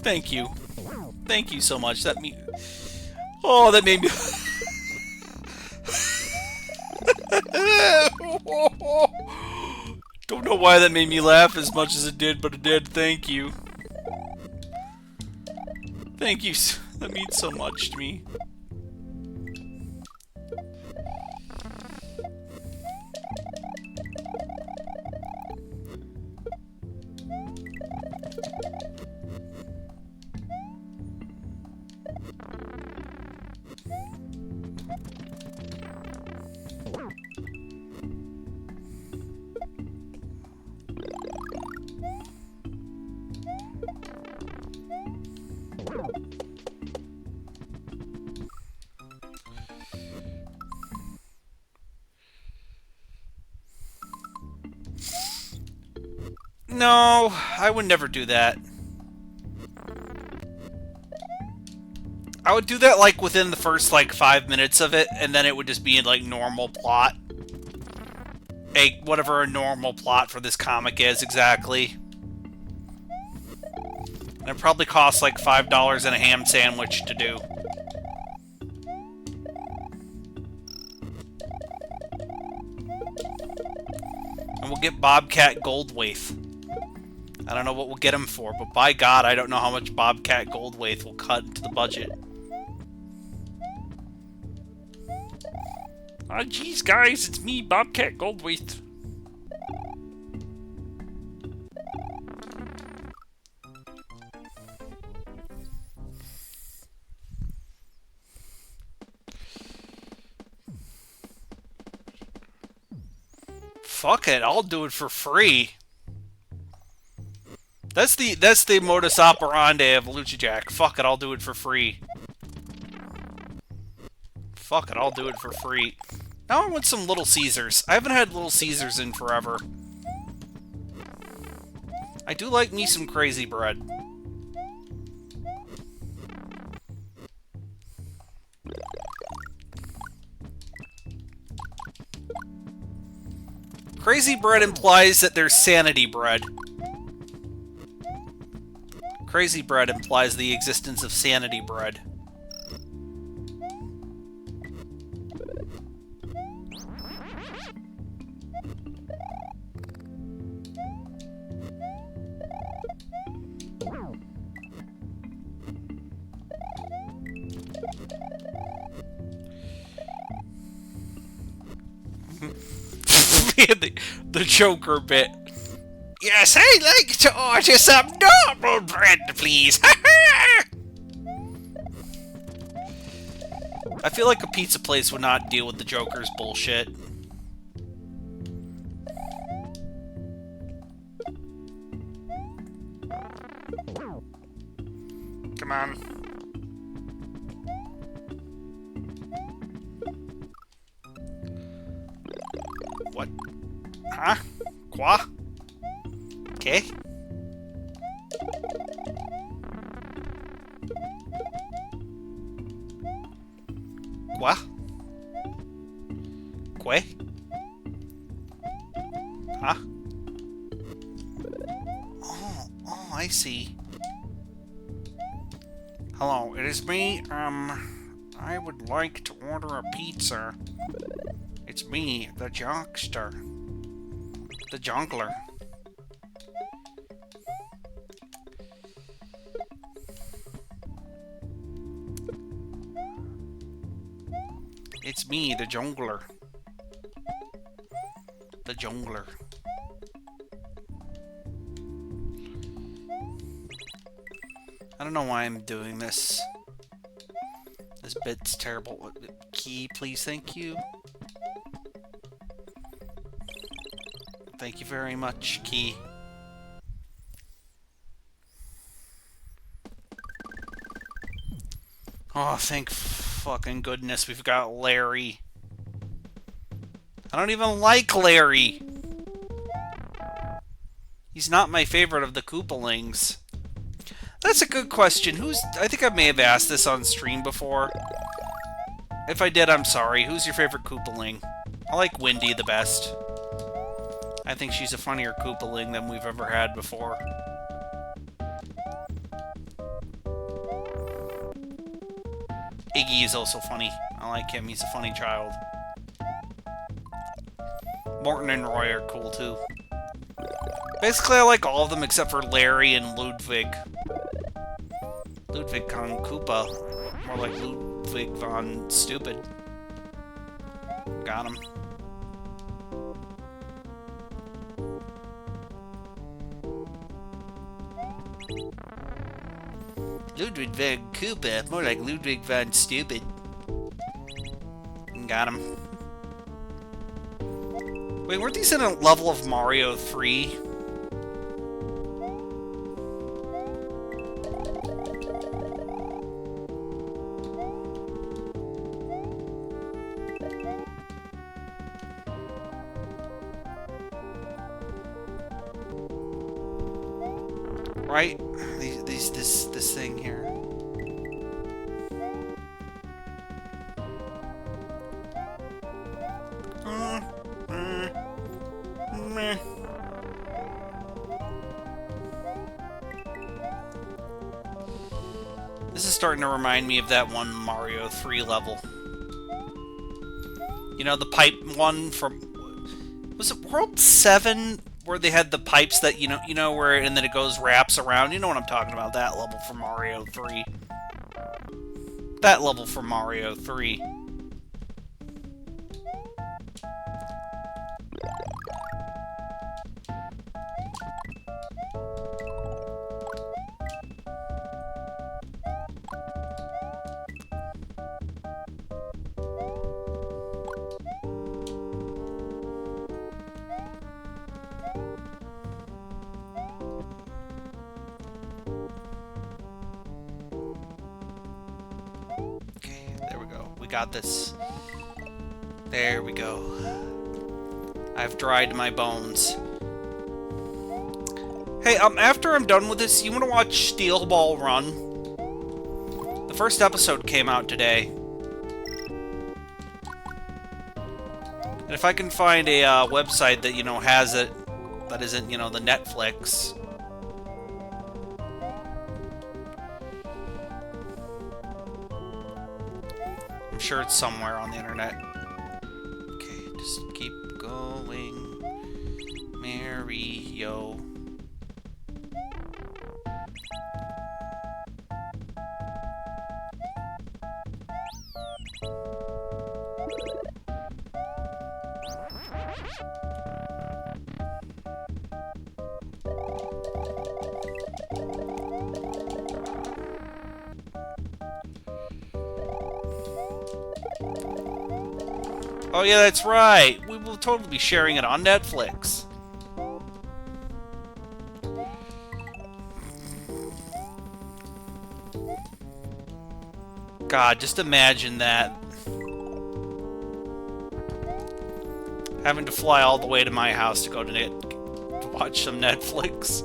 Thank you. Thank you so much. That made me... Don't know why that made me laugh as much as it did, but it did. Thank you. Thank you. That means so much to me. No, I would never do that. I would do that, like, within the first, like, 5 minutes of it, and then it would just be, like, normal plot. Whatever a normal plot for this comic is, exactly. And it probably costs, like, $5 and a ham sandwich to do. And we'll get Bobcat Goldthwait. I don't know what we'll get him for, but by God, I don't know how much Bobcat Goldthwait will cut into the budget. Ah, geez, guys, it's me, Bobcat Goldthwait. Fuck it, I'll do it for free. That's the modus operandi of Luchajack. Fuck it, I'll do it for free. Fuck it, I'll do it for free. Now I want some Little Caesars. I haven't had Little Caesars in forever. I do like me some crazy bread. Crazy bread implies that there's sanity bread. Crazy bread implies the existence of sanity bread. the Joker bit. Yes, I'd like to order some normal bread, please. I feel like a pizza place would not deal with the Joker's bullshit. Come on. What? Huh? Quoi? Okay. Quoi? Que? Huh? Oh, I see. Hello, it is me. I would like to order a pizza. It's me, the Jockster. The Jongler. It's me, the Jongler. The Jongler. I don't know why I'm doing this. This bit's terrible. Key, please, thank you. Thank you very much, Key. Oh, thank fucking goodness we've got Larry. I don't even like Larry. He's not my favorite of the Koopalings. That's a good question. I think I may have asked this on stream before. If I did, I'm sorry. Who's your favorite Koopaling? I like Wendy the best. I think she's a funnier Koopaling than we've ever had before. Iggy is also funny. I like him. He's a funny child. Morton and Roy are cool too. Basically, I like all of them except for Larry and Ludwig. Ludwig von Koopa. More like Ludwig von Stupid. Got him. Ludwig von Koopa. More like Ludwig von Stupid. Got him. Wait, weren't these in a level of Mario 3? Right? This thing here. Meh. This is starting to remind me of that one Mario 3 level. You know, the pipe one from... Was it World 7 where they had the pipes that you know where, and then it goes wraps around. You know what I'm talking about? That level from Mario 3. That level from Mario 3. We got this. There we go. I've dried my bones. Hey, after I'm done with this, you want to watch Steel Ball Run? The first episode came out today. And if I can find a website that, has it, that isn't, the Netflix... I'm sure it's somewhere on the internet. Okay, just keep going. Mario. Oh yeah, that's right. We will totally be sharing it on Netflix. God, just imagine that. Having to fly all the way to my house to go to watch some Netflix.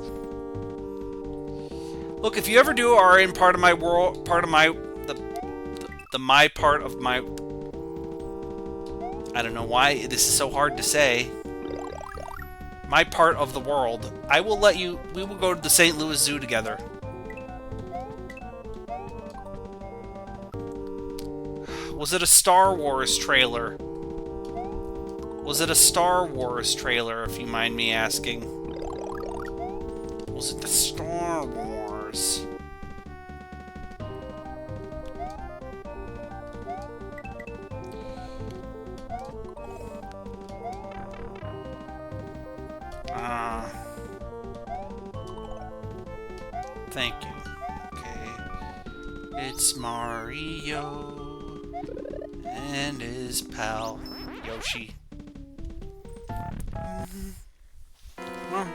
Look, if you ever are in part of my world, my part of my... I don't know why this is so hard to say. My part of the world. I will let you... We will go to the St. Louis Zoo together. Was it a Star Wars trailer? Was it a Star Wars trailer, if you mind me asking? Was it the Star Wars? Thank you. Okay. It's Mario and his pal Yoshi. Well.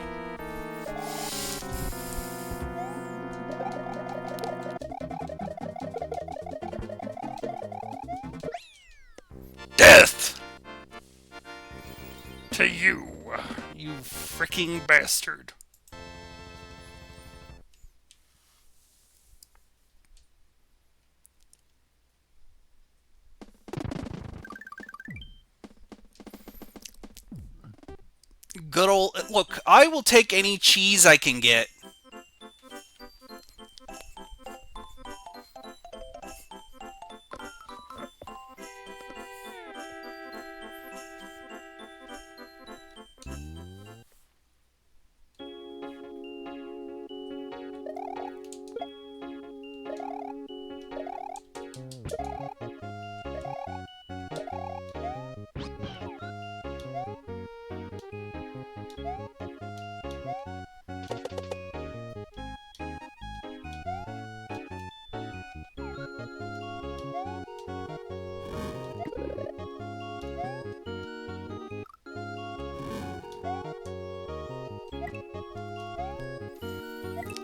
Death to you, you freaking bastard. Good old... Look, I will take any cheese I can get.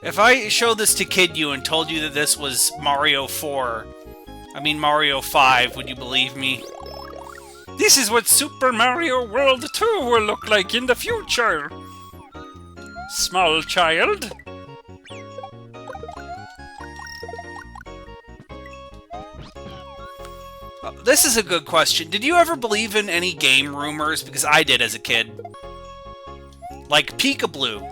If I showed this to Kid You and told you that this was Mario 5, would you believe me? This is what Super Mario World 2 will look like in the future. Small child. This is a good question. Did you ever believe in any game rumors? Because I did as a kid. Like Peekaboo.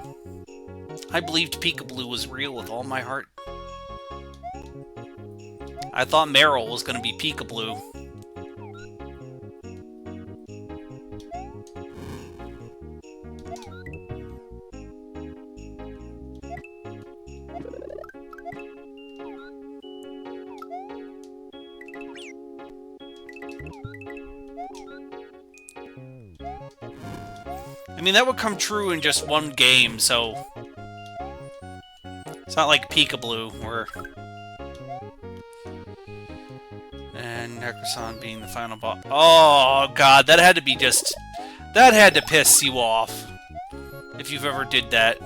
I believed Peekaboo was real with all my heart. I thought Meryl was going to be Peekaboo. I mean, that would come true in just one game, so... It's not like Peekaboo, where... And Necrosan being the final boss. Oh, God, that had to be just... That had to piss you off. If you've ever did that.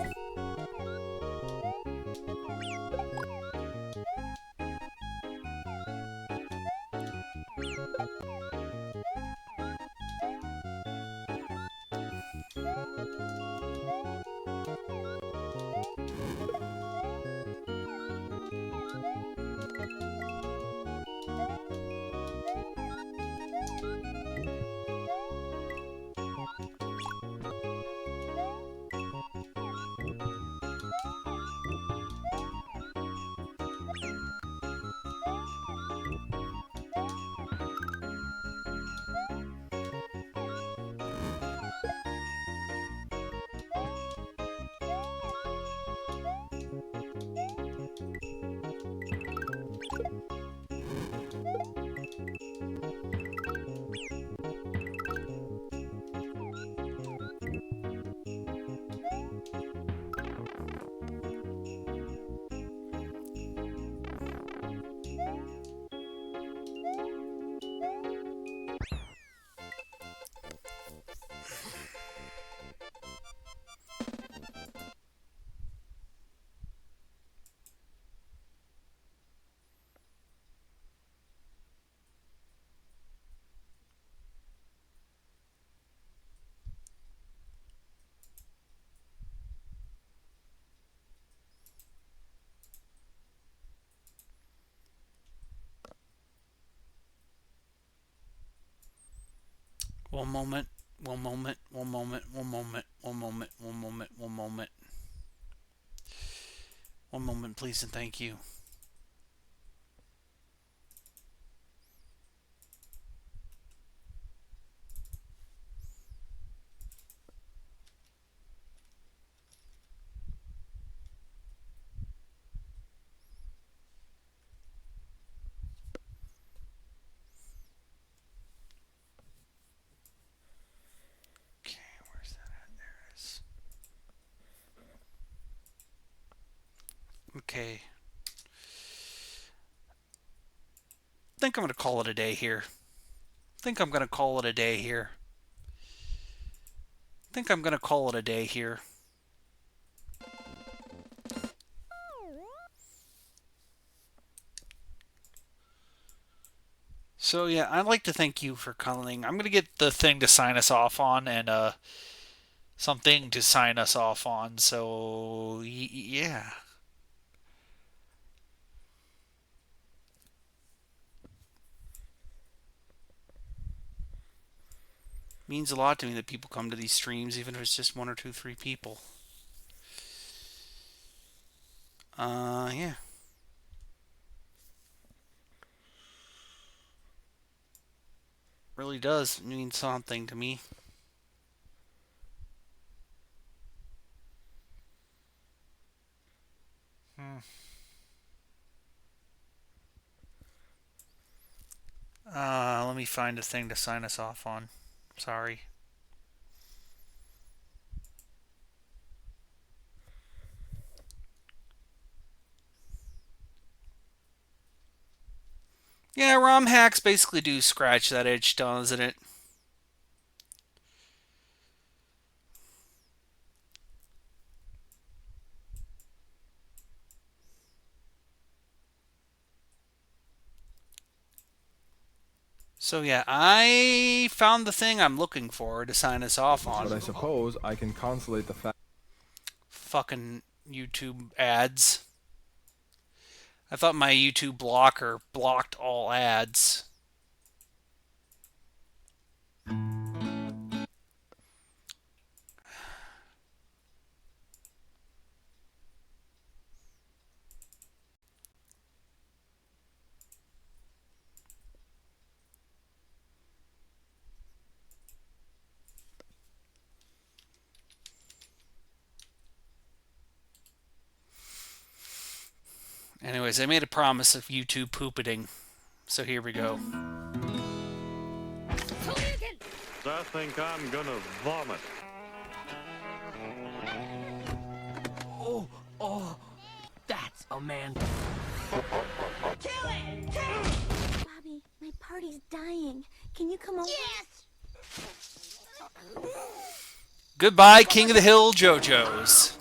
One moment, one moment, one moment, one moment, one moment, one moment, one moment. One moment, please and thank you. Okay, where's that at? There it is. Okay. I think I'm going to call it a day here. I think I'm going to call it a day here. I think I'm going to call it a day here. So yeah, I'd like to thank you for calling. I'm going to get the thing to sign us off on and something to sign us off on. So yeah. Means a lot to me that people come to these streams, even if it's just 1 or 2, 3 people. Yeah. Really does mean something to me. Let me find a thing to sign us off on. Sorry. Yeah, ROM hacks basically do scratch that itch, doesn't it? So yeah, I found the thing I'm looking for to sign us off on. But I suppose I can consolate the fact. Fucking YouTube ads. I thought my YouTube blocker blocked all ads. Anyways, I made a promise of YouTube poopeting. So here we go. I think I'm gonna vomit. Oh, that's a man. Bobby, my party's dying. Can you come over? Goodbye, King of the Hill JoJo's.